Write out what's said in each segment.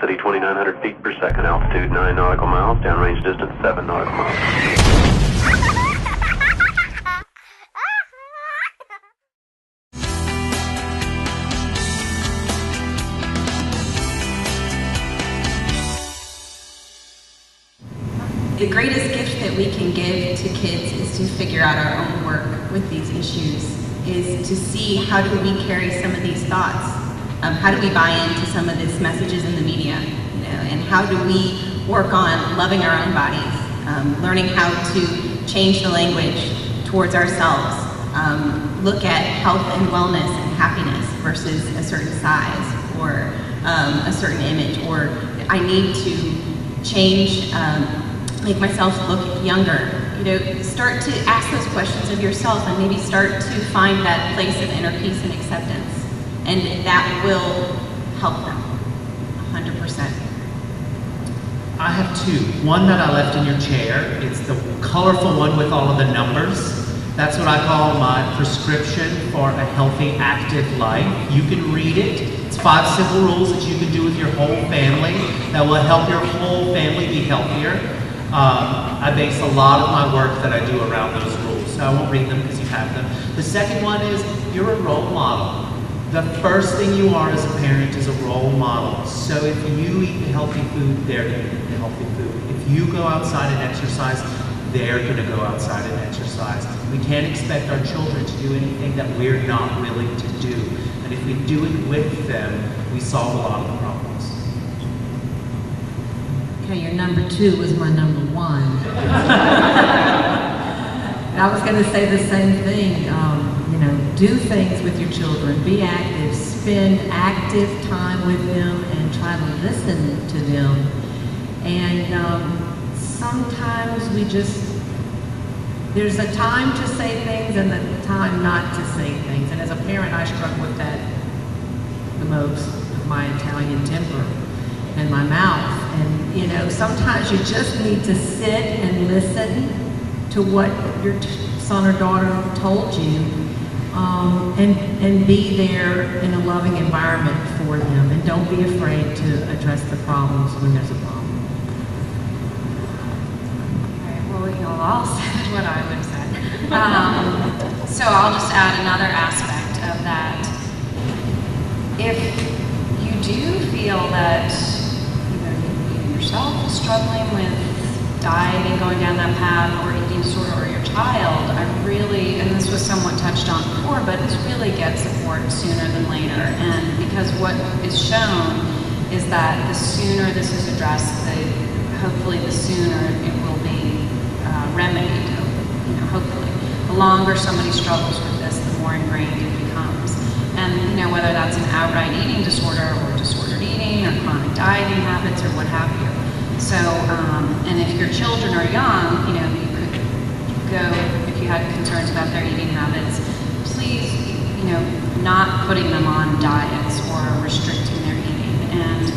velocity 2,900 feet per second, altitude 9 nautical miles, downrange distance 7 nautical miles. The greatest gift that we can give to kids is to figure out our own work with these issues, is to see how do we carry some of these thoughts, how do we buy into some of these messages in the media, and how do we work on loving our own bodies, learning how to change the language towards ourselves, look at health and wellness and happiness versus a certain size or a certain image, or I need to change, make myself look younger. Start to ask those questions of yourself and maybe start to find that place of inner peace and acceptance. And that will help them, 100%. I have two. One that I left in your chair. It's the colorful one with all of the numbers. That's what I call my prescription for a healthy, active life. You can read it. It's 5 simple rules that you can do with your whole family that will help your whole family be healthier. I base a lot of my work that I do around those rules, so I won't read them because you have them. The second one is you're a role model. The first thing you are as a parent is a role model. So if you eat the healthy food, they're going to eat the healthy food. If you go outside and exercise, they're going to go outside and exercise. We can't expect our children to do anything that we're not willing to do. And if we do it with them, we solve a lot of the problems. Okay, your number 2 was my number 1. I was going to say the same thing. Do things with your children. Be active. Spend active time with them and try to listen to them. And sometimes there's a time to say things and a time not to say things. And as a parent, I struggle with that the most, my Italian temper and my mouth. And sometimes you just need to sit and listen to what your son or daughter told you, and be there in a loving environment for them. And don't be afraid to address the problems when there's a problem. All right, well, you all said what I would have said. So I'll just add another aspect of that. If you do feel that you yourself is struggling with dieting, going down that path, or eating disorder, or your child, and this was somewhat touched on before, but it's really get support sooner than later. And because what is shown is that the sooner this is addressed, hopefully the sooner it will be remedied, hopefully. The longer somebody struggles with this, the more ingrained it becomes. And whether that's an outright eating disorder or disordered eating or chronic dieting habits or what have you. So, and if your children are young, you could go, if you had concerns about their eating habits, please, not putting them on diets or restricting their eating. And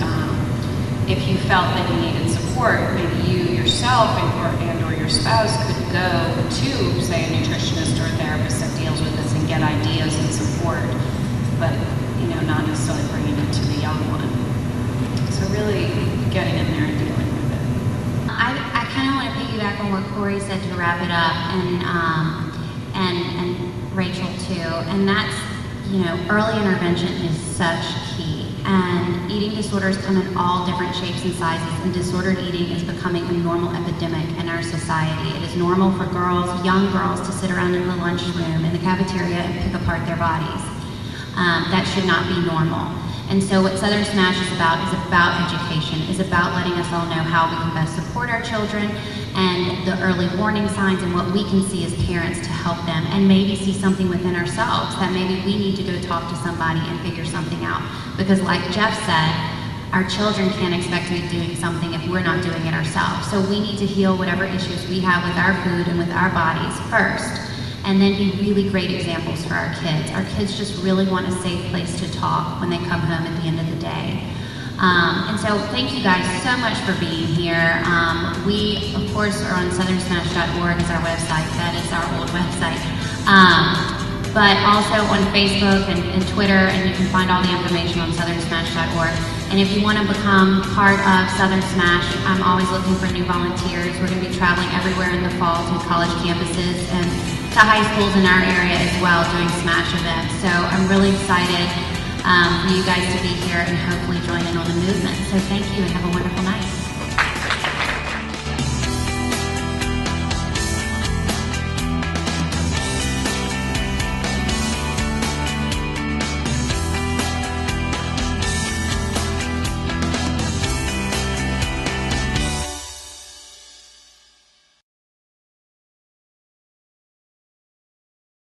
if you felt that you needed support, maybe you yourself or your spouse could go to, say, a nutritionist or a therapist that deals with this and get ideas and support, but, not necessarily bringing it to the young one. So really getting in there and dealing with it. I kind of want to piggyback on what Corey said to wrap it up, and Rachel too. And that's, early intervention is such key. And eating disorders come in all different shapes and sizes, and disordered eating is becoming a normal epidemic in our society. It is normal for young girls to sit around in the lunchroom, in the cafeteria, and pick apart their bodies. That should not be normal. And so what Southern Smash is about education, is about letting us all know how we can best support our children and the early warning signs and what we can see as parents to help them, and maybe see something within ourselves that maybe we need to go talk to somebody and figure something out. Because like Jeff said, our children can't expect to be doing something if we're not doing it ourselves. So we need to heal whatever issues we have with our food and with our bodies first, and then be really great examples for our kids. Our kids just really want a safe place to talk when they come home at the end of the day. And so thank you guys so much for being here. We, of course, are on southernsmash.org is our website. That is our old website. but also on Facebook and Twitter, and you can find all the information on southernsmash.org. And if you want to become part of Southern Smash, I'm always looking for new volunteers. We're going to be traveling everywhere in the fall to college campuses and to high schools in our area as well, doing Smash events. So I'm really excited for you guys to be here and hopefully join in on the movement. So thank you and have a